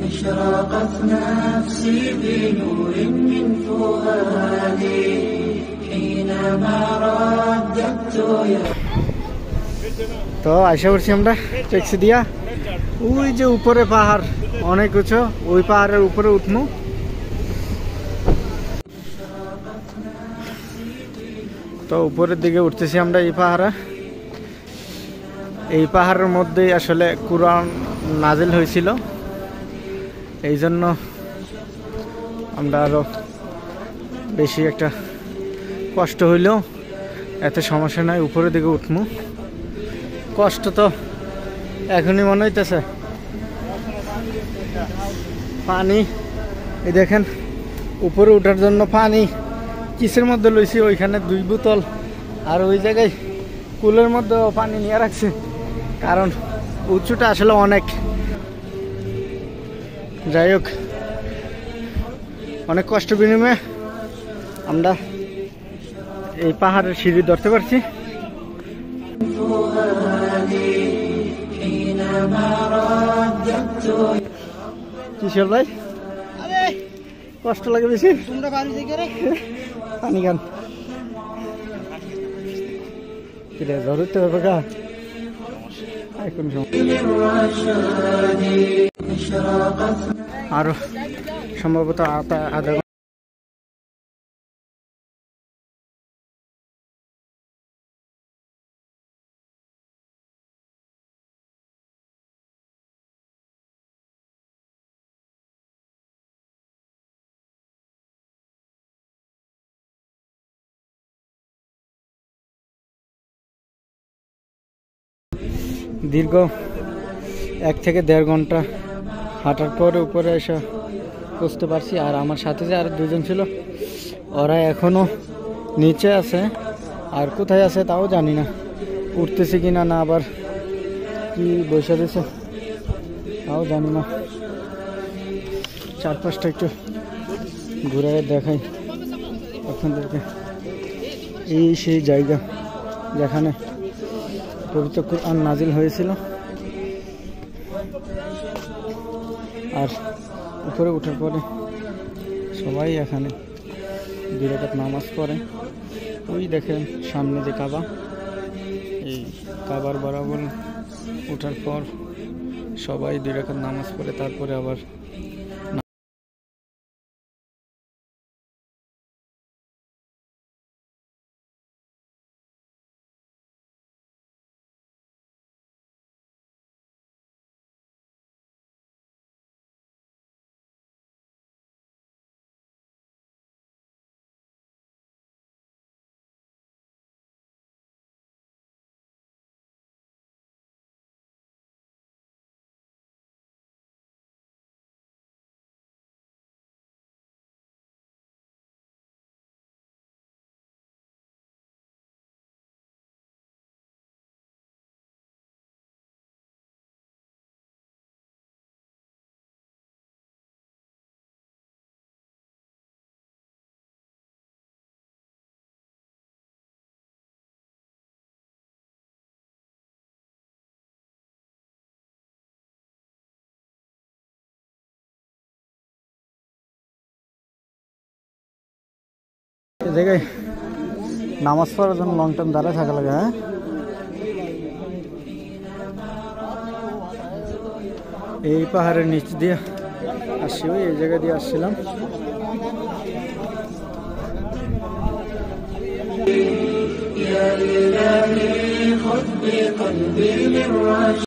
أشرقت نفسي بنور من فؤادي حينما رددت يا তো আশা করছি আমরা ট্যাক্সি দিয়া ওই যে উপরে পাহাড় অনেক উঁচু, ওই পাহাড়ের উপরে উঠবো। তো উপরের দিকে উঠতেছি আমরা এই পাহাড়ের মধ্যেই আসলে কুরআন নাজিল হয়েছিল, এই জন্য আমরা আরো বেশি একটা কষ্ট হইলেও এত সমস্যা নাই, উপরের দিকে উঠবো। কষ্ট তো এখনই মনে হইতেছে। পানি এই দেখেন, উপরে ওঠার জন্য পানি কিসের মধ্যে লইছি, ওইখানে 2 বোতল, আর ওই জায়গায় কুলের মধ্যে পানি নিয়ে রাখছে, কারণ উঁচুটা আসলে অনেক। যাই হোক, অনেক কষ্ট বিনিময়ে আমরা এই পাহাড়ের সিঁড়ি ধরতে পারছি। কিশোর ভাই কষ্ট লাগে বেশি, পানি গান ধরতে হবে গা এখন আরো সম্ভবত আধা দীর্ঘ 1 থেকে 1.5 ঘন্টা হাঁটার পরে উপরে এসে বুঝতে পারছি। আর আমার সাথে যে আরো 2 জন ছিল, ওরা এখনো নিচে আছে, আর কোথায় আছে তাও জানি না, উঠতেছে কিনা না আবার কি বসে দিয়েছে তাও জানি না। চারপাশটা একটু ঘুরে দেখাই আপনাদেরকে। এই সেই জায়গা যেখানে পবিত্র কুরআন নাজিল হয়েছিল। আর উপরে ওঠার পরে সবাই এখানে 2 রাকাত নামাজ পড়ে। ওই দেখেন সামনে যে কাবা, এই কাবার বরাবর ওঠার পর সবাই 2 রাকাত নামাজ পড়ে, তারপরে আবার এই জায়গায় নামাজ পড়ার জন্য লং টাইম দাঁড়ায় থাকা লাগে। হ্যাঁ, এই পাহাড়ের নিচ দিয়ে আসছি, ওই এই জায়গা দিয়ে আসছিলাম।